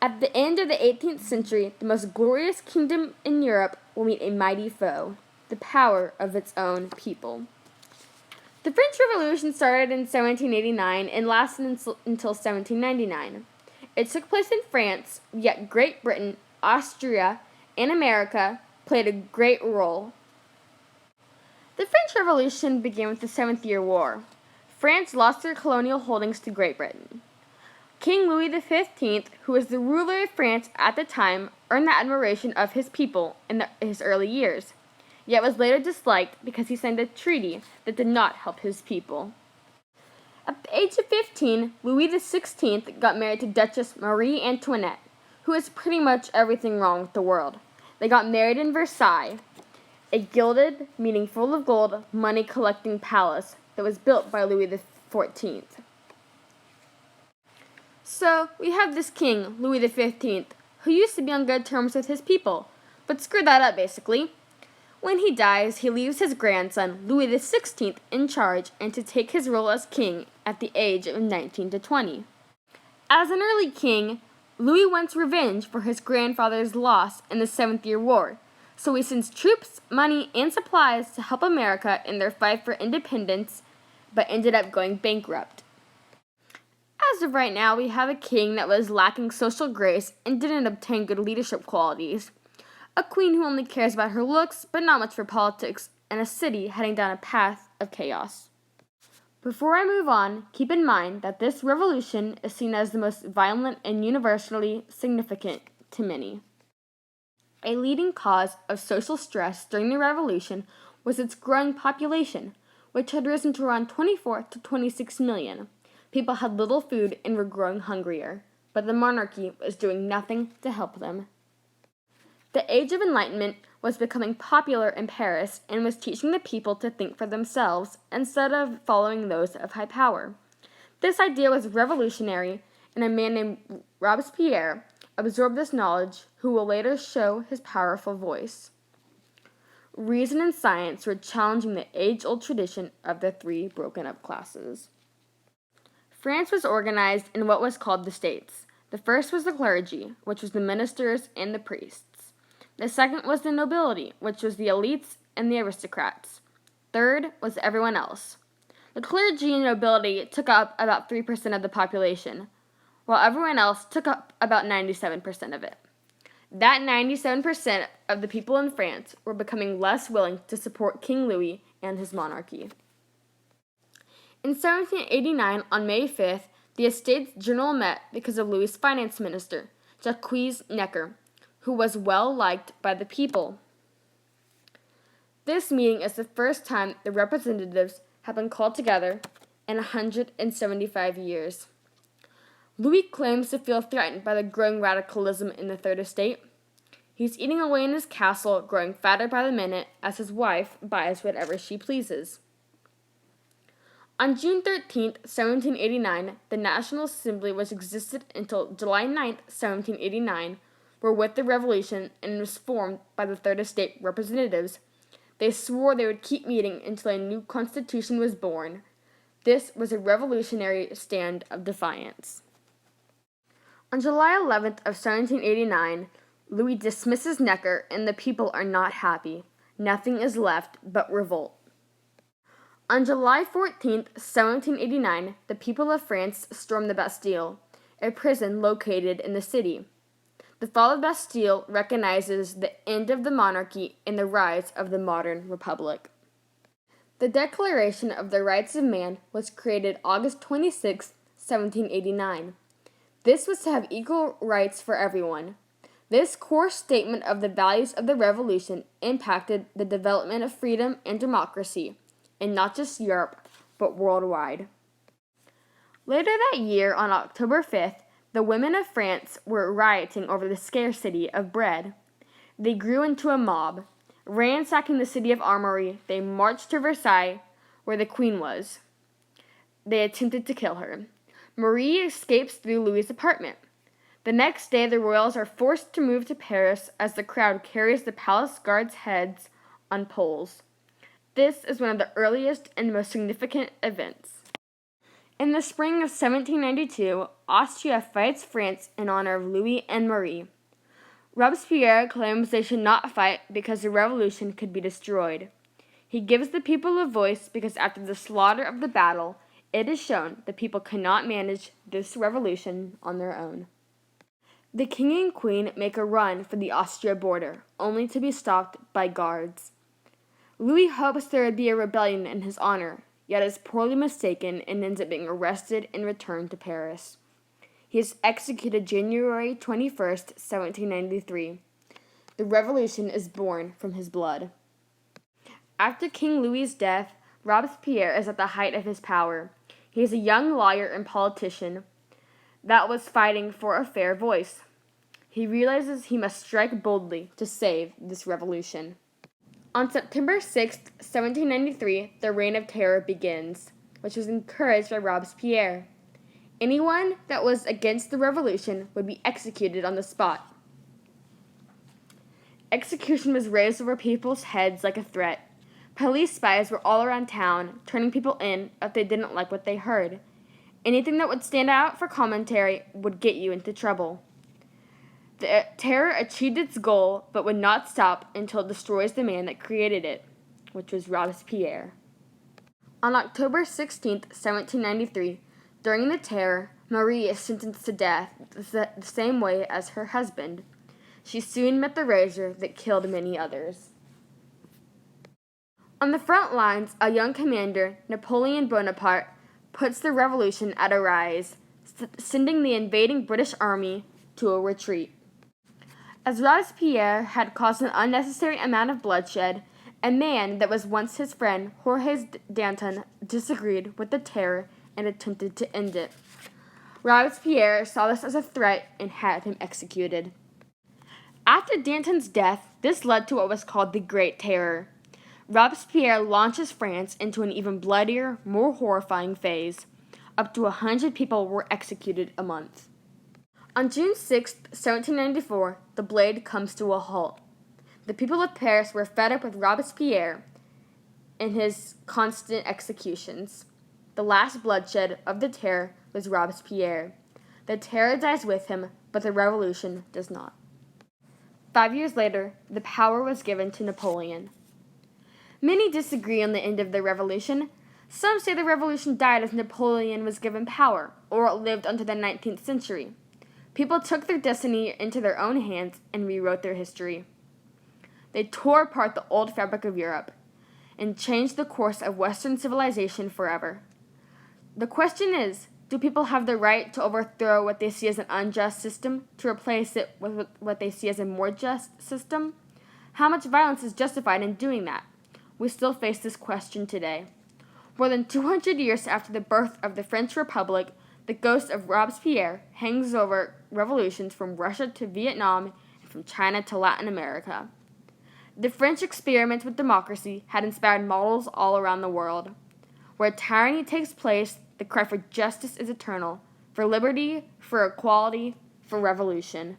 At the end of the 18th century, the most glorious kingdom in Europe will meet a mighty foe, the power of its own people. The French Revolution started in 1789 and lasted until 1799. It took place in France, yet Great Britain, Austria, and America played a great role. The French Revolution began with the 7th-Year War. France lost their colonial holdings to Great Britain. King Louis XV, who was the ruler of France at the time, earned the admiration of his people in his early years, yet was later disliked because he signed a treaty that did not help his people. At the age of 15, Louis XVI got married to Duchess Marie Antoinette, who was pretty much everything wrong with the world. They got married in Versailles, a gilded, meaning full of gold, money-collecting palace that was built by Louis XIV. So, we have this king, Louis XV, who used to be on good terms with his people, but screwed that up basically. When he dies, he leaves his grandson, Louis XVI, in charge and to take his role as king at the age of 19 to 20. As an early king, Louis wants revenge for his grandfather's loss in the 7th-Year War, so he sends troops, money, and supplies to help America in their fight for independence, but ended up going bankrupt. As of right now, we have a king that was lacking social grace and didn't obtain good leadership qualities. A queen who only cares about her looks, but not much for politics, and a city heading down a path of chaos. Before I move on, keep in mind that this revolution is seen as the most violent and universally significant to many. A leading cause of social stress during the revolution was its growing population, which had risen to around 24 to 26 million. People had little food and were growing hungrier, but the monarchy was doing nothing to help them. The Age of Enlightenment was becoming popular in Paris and was teaching the people to think for themselves instead of following those of high power. This idea was revolutionary, and a man named Robespierre absorbed this knowledge, who will later show his powerful voice. Reason and science were challenging the age-old tradition of the three broken-up classes. France was organized in what was called the states. The first was the clergy, which was the ministers and the priests. The second was the nobility, which was the elites and the aristocrats. Third was everyone else. The clergy and nobility took up about 3% of the population, while everyone else took up about 97% of it. That 97% of the people in France were becoming less willing to support King Louis and his monarchy. In 1789, on May 5th, the Estates General met because of Louis's finance minister, Jacques Necker, who was well liked by the people. This meeting is the first time the representatives have been called together in 175 years. Louis claims to feel threatened by the growing radicalism in the Third Estate. He's eating away in his castle, growing fatter by the minute as his wife buys whatever she pleases. On June 13, 1789, the National Assembly, which existed until July 9, 1789, were with the revolution and was formed by the Third Estate representatives. They swore they would keep meeting until a new constitution was born. This was a revolutionary stand of defiance. On July 11th of 1789, Louis dismisses Necker and the people are not happy. Nothing is left but revolt. On July 14th, 1789, the people of France stormed the Bastille, a prison located in the city. The fall of Bastille recognizes the end of the monarchy and the rise of the modern republic. The Declaration of the Rights of Man was created August 26, 1789. This was to have equal rights for everyone. This core statement of the values of the revolution impacted the development of freedom and democracy, in not just Europe, but worldwide. Later that year, on October 5th, the women of France were rioting over the scarcity of bread. They grew into a mob. Ransacking the city of Armory, they marched to Versailles, where the queen was. They attempted to kill her. Marie escapes through Louis's apartment. The next day, the royals are forced to move to Paris as the crowd carries the palace guards' heads on poles. This is one of the earliest and most significant events. In the spring of 1792, Austria fights France in honor of Louis and Marie. Robespierre claims they should not fight because the revolution could be destroyed. He gives the people a voice because after the slaughter of the battle, it is shown the people cannot manage this revolution on their own. The king and queen make a run for the Austria border, only to be stopped by guards. Louis hopes there would be a rebellion in his honor, yet is poorly mistaken and ends up being arrested and returned to Paris. He is executed January 21st, 1793. The revolution is born from his blood. After King Louis's death, Robespierre is at the height of his power. He is a young lawyer and politician that was fighting for a fair voice. He realizes he must strike boldly to save this revolution. On September 6, 1793, the Reign of Terror begins, which was encouraged by Robespierre. Anyone that was against the revolution would be executed on the spot. Execution was raised over people's heads like a threat. Police spies were all around town, turning people in if they didn't like what they heard. Anything that would stand out for commentary would get you into trouble. The terror achieved its goal, but would not stop until it destroys the man that created it, which was Robespierre. On October 16, 1793, during the terror, Marie is sentenced to death the same way as her husband. She soon met the razor that killed many others. On the front lines, a young commander, Napoleon Bonaparte, puts the revolution at a rise, sending the invading British army to a retreat. As Robespierre had caused an unnecessary amount of bloodshed, a man that was once his friend, Jorge Danton, disagreed with the terror and attempted to end it. Robespierre saw this as a threat and had him executed. After Danton's death, this led to what was called the Great Terror. Robespierre launches France into an even bloodier, more horrifying phase. Up to 100 people were executed a month. On June 6, 1794, the blade comes to a halt. The people of Paris were fed up with Robespierre and his constant executions. The last bloodshed of the terror was Robespierre. The terror dies with him, but the revolution does not. 5 years later, the power was given to Napoleon. Many disagree on the end of the revolution. Some say the revolution died as Napoleon was given power, or it lived until the 19th century. People took their destiny into their own hands and rewrote their history. They tore apart the old fabric of Europe and changed the course of Western civilization forever. The question is, do people have the right to overthrow what they see as an unjust system to replace it with what they see as a more just system? How much violence is justified in doing that? We still face this question today. More than 200 years after the birth of the French Republic, the ghost of Robespierre hangs over revolutions from Russia to Vietnam and from China to Latin America. The French experiment with democracy had inspired models all around the world. Where tyranny takes place, the cry for justice is eternal, for liberty, for equality, for revolution.